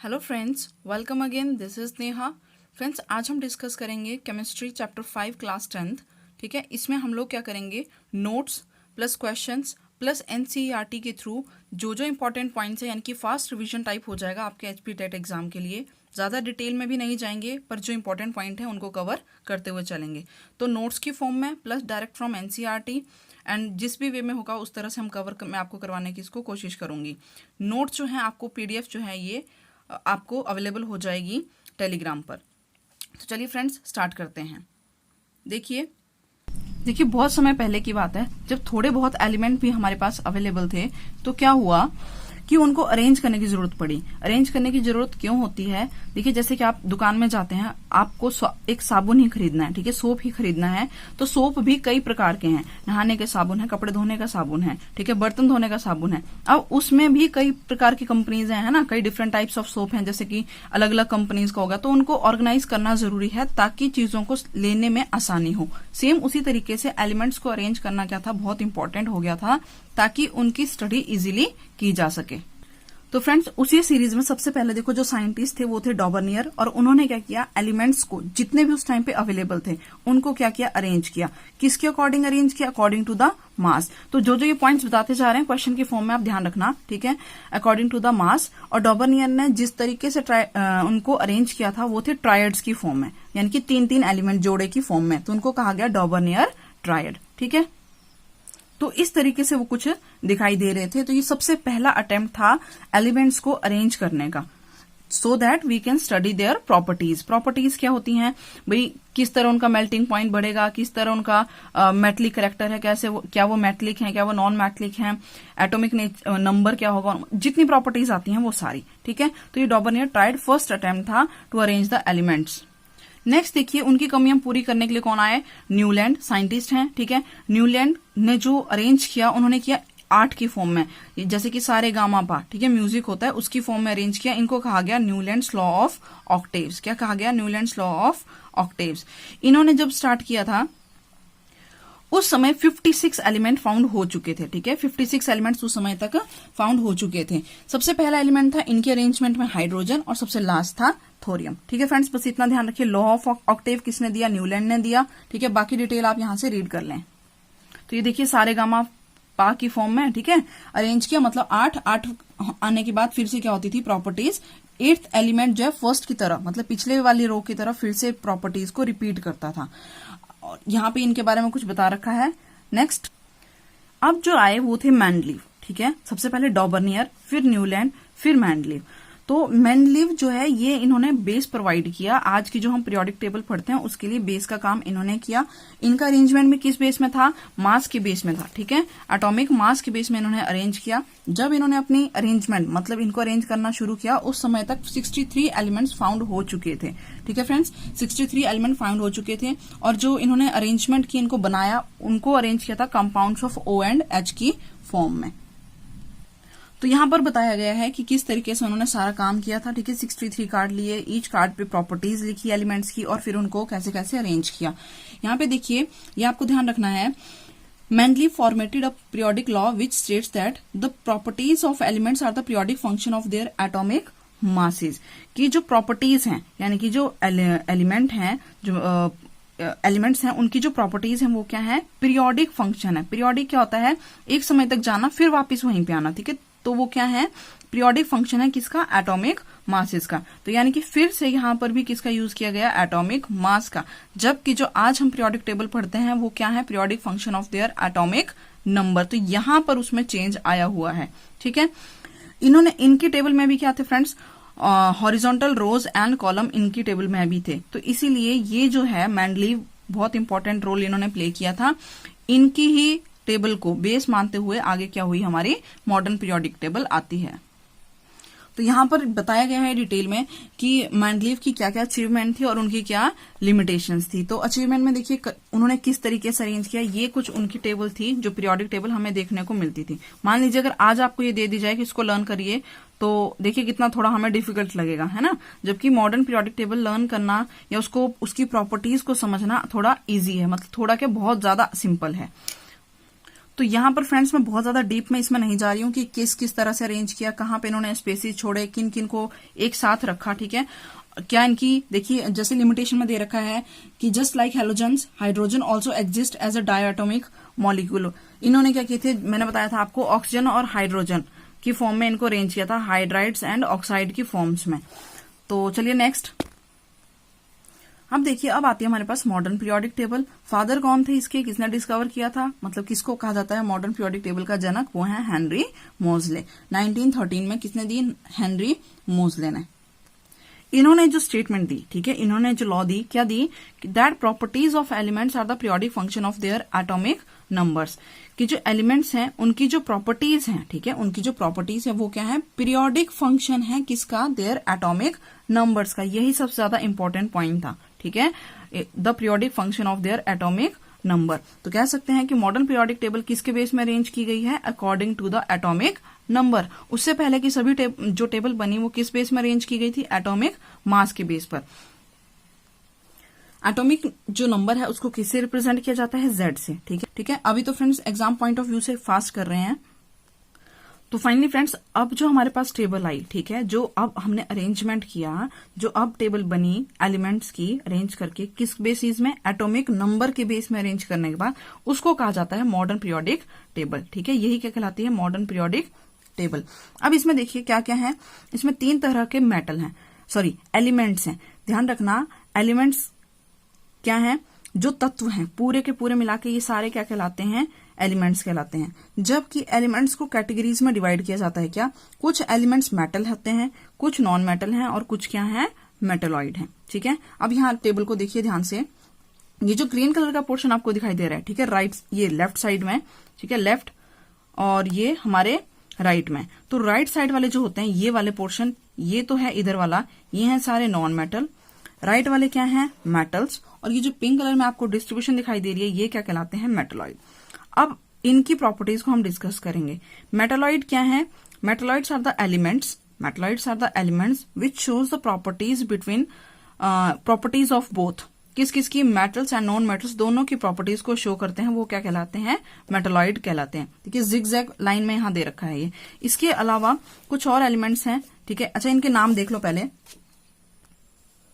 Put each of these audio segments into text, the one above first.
Hello friends, welcome again. This is Neha. Friends, आज हम discuss करेंगे केमिस्ट्री चैप्टर 5 क्लास 10th। ठीक है, इसमें हम लोग क्या करेंगे, notes plus questions plus NCERT के थ्रू जो जो इंपॉर्टेंट पॉइंट्स हैं, यानी कि फास्ट रिवीजन टाइप हो जाएगा आपके एचपी टेट एग्जाम के लिए। ज़्यादा डिटेल में भी नहीं जाएंगे, पर जो इंपॉर्टेंट पॉइंट हैं उनको कवर करते हुए चलेंगे। तो नोट्स की फॉर्म में plus direct from NCERT, and जिस भी वे में होगा उस तरह से मैं आपको करवाने की इसको कोशिश करूँगी। नोट्स जो हैं आपको पीडीएफ जो है ये आपको अवेलेबल हो जाएगी टेलीग्राम पर। तो चलिए फ्रेंड्स, स्टार्ट करते हैं। देखिए बहुत समय पहले की बात है, जब थोड़े बहुत एलिमेंट भी हमारे पास अवेलेबल थे तो क्या हुआ कि उनको अरेंज करने की जरूरत पड़ी। अरेंज करने की जरूरत क्यों होती है? देखिए, जैसे कि आप दुकान में जाते हैं, आपको एक साबुन ही खरीदना है, ठीक है, सोप ही खरीदना है। तो सोप भी कई प्रकार के हैं, नहाने के साबुन है, कपड़े धोने का साबुन है, ठीक है, बर्तन धोने का साबुन है। अब उसमें भी कई प्रकार की कंपनीज है ना, कई डिफरेंट टाइप्स ऑफ सोप हैं, जैसे कि अलग अलग कंपनीज का होगा। तो उनको ऑर्गेनाइज करना जरूरी है ताकि चीजों को लेने में आसानी हो। सेम उसी तरीके से एलिमेंट्स को अरेंज करना क्या था, बहुत इंपॉर्टेंट हो गया था, ताकि उनकी स्टडी इजीली की जा सके। तो फ्रेंड्स, उसी सीरीज में सबसे पहले देखो जो साइंटिस्ट थे वो थे डॉबर्नियर, और उन्होंने क्या किया, एलिमेंट्स को जितने भी उस टाइम पे अवेलेबल थे उनको क्या किया, अरेंज किया। किसके अकॉर्डिंग अरेंज किया? According to the mass. तो जो जो ये पॉइंट्स बताते जा रहे हैं क्वेश्चन की फॉर्म में आप ध्यान रखना, ठीक है, अकॉर्डिंग टू द मास। और डॉबर्नियर ने जिस तरीके से उनको अरेंज किया था वो थे ट्रायड्स की फॉर्म में, यानी कि 3-3 एलिमेंट जोड़े की फॉर्म में। तो उनको कहा गया डॉबर्नियर ट्रायड, ठीक है। तो इस तरीके से वो कुछ दिखाई दे रहे थे। तो ये सबसे पहला अटेम्प्ट था एलिमेंट्स को अरेंज करने का, so that we can study their properties. Properties क्या होती हैं भाई? किस तरह उनका मेल्टिंग पॉइंट बढ़ेगा, किस तरह उनका मेटलिक करेक्टर है, कैसे क्या वो मेटलिक है, क्या वो नॉन मेटलिक है, एटॉमिक नंबर क्या होगा, जितनी प्रॉपर्टीज आती हैं वो सारी, ठीक है। तो ये डॉबर्नियर ट्राइड फर्स्ट अटेम्प्ट था to arrange the elements. Next देखिए, उनकी कमियां पूरी करने के लिए कौन आए? न्यूलैंड साइंटिस्ट हैं, ठीक है। न्यूलैंड ने जो अरेंज किया, उन्होंने किया आर्ट की फॉर्म में, जैसे कि सारे गामा पा, ठीक है, म्यूजिक होता है, उसकी फॉर्म में अरेंज किया। इनको कहा गया न्यूलैंड्स लॉ ऑफ ऑक्टेव्स। क्या कहा गया? Newlands law of octaves. इन्होंने जब स्टार्ट किया था उस समय 56 एलिमेंट फाउंड हो चुके थे, ठीक है, 56 एलिमेंट्स उस समय तक फाउंड हो चुके थे। सबसे पहला एलिमेंट था इनके अरेंजमेंट में हाइड्रोजन, और सबसे लास्ट था थोरियम, ठीक है फ्रेंड्स। बस इतना ध्यान रखिए, लॉ ऑफ ऑक्टेव किसने दिया? न्यूलैंड ने दिया, ठीक है। बाकी डिटेल आप यहां से रीड कर लें। तो ये देखिए सारे गामा पा की फॉर्म में, ठीक है, अरेंज किया, मतलब 8 आने के बाद फिर से क्या होती थी, प्रॉपर्टीज। 8th एलिमेंट जो है फर्स्ट की तरह, मतलब पिछले वाली रो की तरह फिर से प्रॉपर्टीज को रिपीट करता था। और यहाँ पे इनके बारे में कुछ बता रखा है। नेक्स्ट, अब जो आए वो थे मेंडलीव, ठीक है। सबसे पहले डॉबर्नियर, फिर न्यूलैंड, फिर मेंडलीव। तो मेंडलीव जो है ये इन्होंने बेस प्रोवाइड किया। आज की जो हम पीरियोडिक टेबल पढ़ते हैं उसके लिए बेस का काम इन्होंने किया। इनका अरेंजमेंट भी किस बेस में था? मास के बेस में था, ठीक है, एटॉमिक मास के बेस में इन्होंने अरेंज किया। जब इन्होंने अपनी अरेंजमेंट, मतलब इनको अरेंज करना शुरू किया, उस समय तक 63 एलिमेंट्स फाउंड हो चुके थे, ठीक है फ्रेंड्स, 63 एलिमेंट फाउंड हो चुके थे। और जो इन्होंने अरेंजमेंट की, इनको बनाया, उनको अरेंज किया था compounds of O and H की फॉर्म में। तो यहां पर बताया गया है कि किस तरीके से उन्होंने सारा काम किया था, ठीक है। 63 कार्ड लिए, ईच कार्ड पे प्रॉपर्टीज लिखी एलिमेंट्स की, और फिर उनको कैसे कैसे अरेंज किया। यहाँ पे देखिए, ये आपको ध्यान रखना है, Mendeleev formulated a periodic law which states that the properties of elements are the periodic function of their atomic masses। कि जो प्रॉपर्टीज हैं, यानी कि जो एलिमेंट हैं, जो एलिमेंट्स हैं, उनकी जो प्रॉपर्टीज हैं वो क्या है? पीरियोडिक फंक्शन है। पीरियोडिक क्या होता है? एक समय तक जाना फिर वापस वहीं पे आना, ठीक है। तो वो क्या है? पीरियोडिक फंक्शन है किसका? एटॉमिक मासेस का। तो यानी कि फिर से यहां पर भी किसका यूज किया गया? एटॉमिक मास का। जबकि जो आज हम पीरियोडिक टेबल पढ़ते हैं वो क्या है? Periodic function of their atomic number. तो यहां पर उसमें चेंज आया हुआ है, ठीक है। इन्होंने, इनकी टेबल में भी क्या थे friends? Horizontal rows and column इनकी टेबल में भी थे। तो इसीलिए ये जो है मेंडलीव बहुत इंपॉर्टेंट रोल इन्होंने प्ले किया था। इनकी ही टेबल को बेस मानते हुए आगे क्या हुई, हमारी मॉडर्न पीरियोडिक टेबल आती है। तो यहां पर बताया गया है डिटेल में कि मेंडलीव की क्या क्या अचीवमेंट थी और उनकी क्या लिमिटेशंस थी। तो अचीवमेंट में देखिए उन्होंने किस तरीके से अरेंज किया। ये कुछ उनकी टेबल थी जो पीरियोडिक टेबल हमें देखने को मिलती थी। मान लीजिए अगर आज आपको ये दे दी जाए कि इसको लर्न करिए, तो देखिए कितना थोड़ा हमें डिफिकल्ट लगेगा, है ना। जबकि मॉडर्न पीरियोडिक टेबल लर्न करना या उसको, उसकी प्रॉपर्टीज को समझना थोड़ा इजी है, मतलब थोड़ा क्या, बहुत ज्यादा सिंपल है। तो यहाँ पर फ्रेंड्स मैं बहुत ज्यादा डीप में इसमें नहीं जा रही हूँ कि किस किस तरह से अरेंज किया, कहाँ पे इन्होंने स्पेसिस छोड़े, किन किन को एक साथ रखा, ठीक है। क्या इनकी देखिए जैसे लिमिटेशन में दे रखा है कि just like halogens hydrogen also exist as a diatomic molecule. इन्होंने क्या किए थे, मैंने बताया था आपको, ऑक्सीजन और हाइड्रोजन की फॉर्म में इनको अरेंज किया था, हाइड्राइड्स एंड ऑक्साइड की फॉर्म्स में। तो चलिए नेक्स्ट, अब देखिए अब आती है हमारे पास मॉडर्न पीरियोडिक टेबल। फादर कौन थे इसके, किसने डिस्कवर किया था, मतलब किसको कहा जाता है मॉडर्न पीरियोडिक टेबल का जनक, वो है हेनरी मोजले। 1913 में किसने दी, हेनरी मोजले ने। इन्होंने जो स्टेटमेंट दी, ठीक है, इन्होंने जो लॉ दी, क्या दी, that properties of elements are the periodic function of their atomic numbers, कि जो एलिमेंट्स हैं उनकी जो प्रॉपर्टीज हैं, ठीक है, उनकी जो प्रॉपर्टीज है वो क्या है, पीरियोडिक फंक्शन है किसका, देयर एटॉमिक नंबर्स का। यही सबसे ज्यादा इंपॉर्टेंट पॉइंट था, ठीक है, the periodic function of their atomic number. तो कह सकते हैं कि मॉडर्न पीरियोडिक टेबल किसके बेस में अरेंज की गई है, according to the atomic number. उससे पहले की सभी जो टेबल बनी वो किस बेस में अरेंज की गई थी, एटॉमिक मास के बेस पर। एटॉमिक जो नंबर है उसको किससे रिप्रेजेंट किया जाता है, Z से, ठीक है, ठीक है। अभी तो friends exam point of view से फास्ट कर रहे हैं। तो फाइनली फ्रेंड्स अब जो हमारे पास टेबल आई, ठीक है, जो अब हमने अरेंजमेंट किया, जो अब टेबल बनी एलिमेंट्स की अरेंज करके किस बेसिस में, एटॉमिक नंबर के बेस में अरेंज करने के बाद, उसको कहा जाता है मॉडर्न पीरियोडिक टेबल, ठीक है। यही क्या कहलाती है, मॉडर्न पीरियोडिक टेबल। अब इसमें देखिए क्या क्या है, इसमें 3 तरह के मेटल हैं, सॉरी एलिमेंट्स हैं। ध्यान रखना एलिमेंट्स क्या है, जो तत्व हैं पूरे के पूरे मिला के ये सारे क्या कहलाते हैं, एलिमेंट्स कहलाते हैं। जबकि एलिमेंट्स को कैटेगरीज में डिवाइड किया जाता है, क्या, कुछ एलिमेंट्स मेटल होते हैं, कुछ नॉन मेटल हैं और कुछ क्या है, मेटलॉइड हैं, ठीक है। अब यहाँ टेबल को देखिए ध्यान से, ये जो ग्रीन कलर का पोर्शन आपको दिखाई दे रहा है, ठीक है, राइट, ये लेफ्ट साइड में, ठीक है, लेफ्ट, और ये हमारे राइट में। तो राइट साइड वाले जो होते हैं ये वाले पोर्शन, ये तो है इधर वाला, ये है सारे नॉन मेटल, राइट वाले क्या है, मेटल्स, और ये जो पिंक कलर में आपको डिस्ट्रीब्यूशन दिखाई दे रही है ये क्या कहलाते हैं, मेटलॉइड। अब इनकी प्रॉपर्टीज को हम डिस्कस करेंगे। मेटलॉइड क्या है, metalloids are the elements, metalloids are the elements which shows the properties between properties of both, किस किस की, मेटल्स एंड नॉन मेटल्स दोनों की प्रॉपर्टीज को शो करते हैं, वो क्या कहलाते हैं, मेटलॉइड कहलाते हैं। ठीक है, जिगजैग लाइन में यहां दे रखा है ये। इसके अलावा कुछ और एलिमेंट्स हैं, ठीक है। अच्छा, इनके नाम देख लो पहले,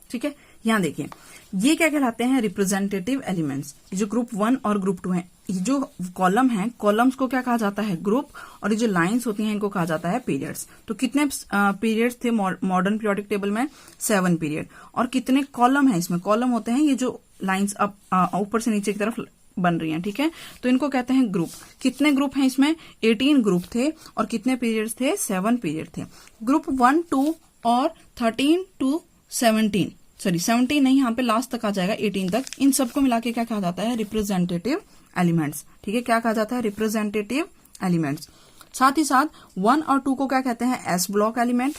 ठीक है। यहां देखिए ये क्या कहलाते हैं, रिप्रेजेंटेटिव एलिमेंट्स। जो ग्रुप 1 और ग्रुप 2 है, ये जो कॉलम है, कॉलम्स को क्या कहा जाता है, ग्रुप, और ये जो लाइंस होती हैं इनको कहा जाता है पीरियड्स। तो कितने पीरियड्स थे मॉडर्न पीरियोडिक टेबल में, 7 पीरियड। और कितने कॉलम है इसमें, कॉलम होते हैं ये जो लाइंस अब ऊपर से नीचे की तरफ बन रही हैं, ठीक है। तो इनको कहते हैं ग्रुप। कितने ग्रुप हैं इसमें, 18 ग्रुप थे, और कितने पीरियड्स थे, 7 पीरियड थे। ग्रुप 1, 2 और 13 to 17, सॉरी 17 नहीं, यहाँ पे लास्ट तक आ जाएगा 18 तक। इन सबको मिला के क्या कहा जाता है, रिप्रेजेंटेटिव एलिमेंट्स। ठीक है, क्या कहा जाता है, रिप्रेजेंटेटिव एलिमेंट्स। साथ ही साथ 1 और 2 को क्या कहते हैं, एस ब्लॉक एलिमेंट।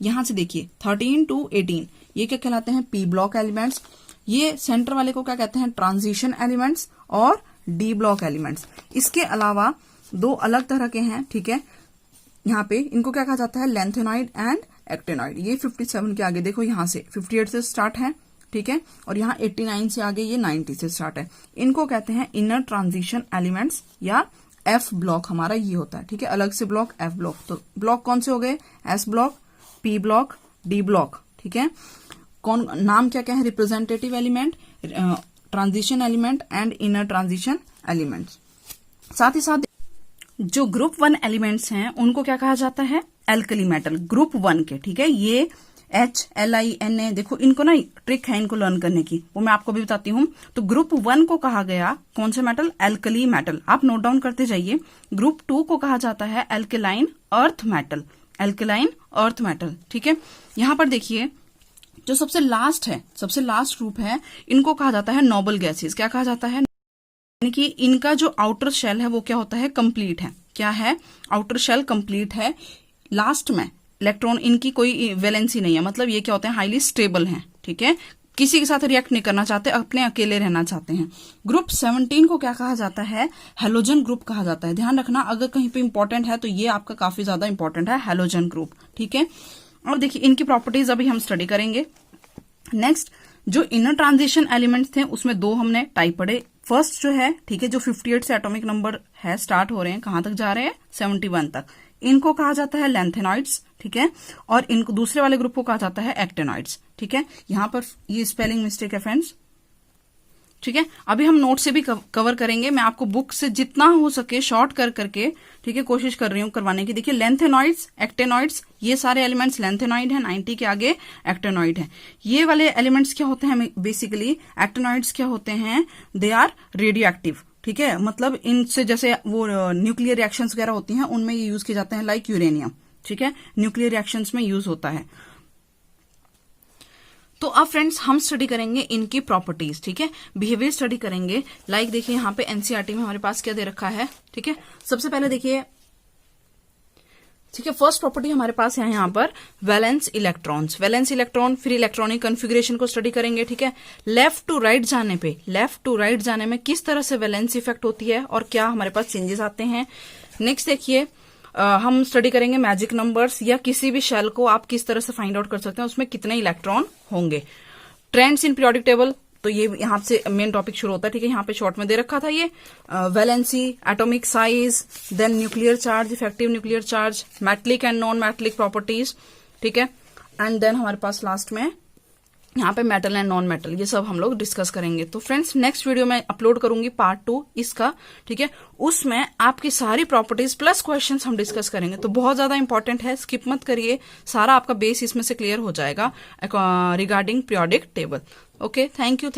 यहां से देखिए 13 to 18 ये क्या कहलाते हैं, पी ब्लॉक एलिमेंट्स। ये सेंटर वाले को क्या कहते हैं, ट्रांजिशन एलिमेंट्स और डी ब्लॉक एलिमेंट्स। इसके अलावा 2 अलग तरह के हैं, ठीक है। यहाँ पे इनको क्या कहा जाता है, लेंथेनॉइड एंड एक्टेनॉइड। ये 57 के आगे देखो, यहाँ से 58 से स्टार्ट है, ठीक है, और यहाँ 89 से आगे ये 90 से स्टार्ट है। इनको कहते हैं इनर ट्रांजिशन एलिमेंट्स, या एफ ब्लॉक हमारा ये होता है, ठीक है। अलग से ब्लॉक एफ ब्लॉक। तो ब्लॉक कौन से हो गए, S block, P block, D block, ठीक है। कौन नाम क्या क्या है, representative element, transition element and inner transition elements. साथ ही साथ जो ग्रुप 1 एलिमेंट्स हैं उनको क्या कहा जाता है, एल्कली मेटल, ग्रुप 1 के, ठीक है। ये HLINA, देखो इनको ना ट्रिक है इनको लर्न करने की, वो मैं आपको भी बताती हूँ। तो ग्रुप 1 को कहा गया कौन से मेटल, एल्कली मेटल, आप नोट डाउन करते जाइए। ग्रुप 2 को कहा जाता है alkaline earth metal, alkaline earth metal, ठीक है। यहां पर देखिए जो सबसे लास्ट है, सबसे लास्ट ग्रुप है, इनको कहा जाता है नोबल गैसेस। क्या कहा जाता है, यानी कि इनका जो आउटर शेल है वो क्या होता है, कंप्लीट है। क्या है, आउटर शेल कंप्लीट है। लास्ट में इलेक्ट्रॉन, इनकी कोई वैलेंसी नहीं है, मतलब ये क्या होते हैं, हाईली स्टेबल हैं, ठीक है। किसी के साथ रिएक्ट नहीं करना चाहते, अपने अकेले रहना चाहते हैं। ग्रुप 17 को क्या कहा जाता है, हेलोजन ग्रुप कहा जाता है। ध्यान रखना, अगर कहीं पे इंपॉर्टेंट है तो ये आपका काफी ज्यादा इंपॉर्टेंट है, हेलोजन ग्रुप, ठीक है। और देखिए इनकी प्रॉपर्टीज अभी हम स्टडी करेंगे। नेक्स्ट, जो इनर ट्रांजिशन एलिमेंट्स थे उसमें 2 हमने टाइप पढ़े, फर्स्ट जो है, ठीक है, जो 58 से एटॉमिक नंबर है स्टार्ट हो रहे हैं, कहां तक जा रहे हैं, 71 तक, इनको कहा जाता है लेंथेनॉइड्स, ठीक है। और इनको दूसरे वाले ग्रुप को कहा जाता है एक्टेनॉइड्स, ठीक है। यहां पर ये स्पेलिंग मिस्टेक है फ्रेंड्स, ठीक है। अभी हम नोट से भी कवर करेंगे, मैं आपको बुक से जितना हो सके शॉर्ट कर करके, ठीक है, कोशिश कर रही हूं करवाने की। देखिए लेंथेनॉइड्स, एक्टेनॉइड्स, ये सारे एलिमेंट्स लेंथेनॉइड है, 90 के आगे एक्टेनॉइड है। ये वाले एलिमेंट्स क्या होते हैं बेसिकली, एक्टेनॉइड्स क्या होते हैं, दे आर रेडियो एक्टिव, ठीक है। मतलब इनसे जैसे वो न्यूक्लियर रिएक्शंस वगैरह होती हैं उनमें ये यूज किए जाते हैं, लाइक यूरेनियम, ठीक है, न्यूक्लियर रिएक्शंस में यूज होता है। तो अब फ्रेंड्स हम स्टडी करेंगे इनकी प्रॉपर्टीज, ठीक है, बिहेवियर स्टडी करेंगे। लाइक देखिए यहाँ पे एनसीईआरटी में हमारे पास क्या दे रखा है, ठीक है। सबसे पहले देखिए, ठीक है, फर्स्ट प्रॉपर्टी हमारे पास है यहाँ पर वैलेंस इलेक्ट्रॉन्स, वैलेंस इलेक्ट्रॉन, फिर इलेक्ट्रॉनिक कॉन्फ़िगरेशन को स्टडी करेंगे, ठीक है। लेफ्ट टू राइट जाने पे, लेफ्ट टू राइट जाने में किस तरह से वैलेंस इफेक्ट होती है और क्या हमारे पास चेंजेस आते हैं। नेक्स्ट देखिए हम स्टडी करेंगे मैजिक नंबर्स, या किसी भी शेल को आप किस तरह से फाइंड आउट कर सकते हैं उसमें कितने इलेक्ट्रॉन होंगे। ट्रेंड्स इन पीरियोडिक टेबल, तो ये यहाँ से मेन टॉपिक शुरू होता है, ठीक है। यहाँ पे शॉर्ट में दे रखा था ये valency, atomic size, then nuclear charge, effective nuclear charge, metallic and non metallic properties, ठीक है। एंड देन हमारे पास लास्ट में यहाँ पे मेटल एंड नॉन मेटल, ये सब हम लोग डिस्कस करेंगे। तो फ्रेंड्स नेक्स्ट वीडियो में अपलोड करूंगी पार्ट 2 इसका, ठीक है। उसमें आपकी सारी प्रॉपर्टीज प्लस क्वेश्चंस हम डिस्कस करेंगे, तो बहुत ज्यादा इंपॉर्टेंट है, स्किप मत करिए, सारा आपका बेस इसमें से क्लियर हो जाएगा regarding periodic table. Okay, thank you.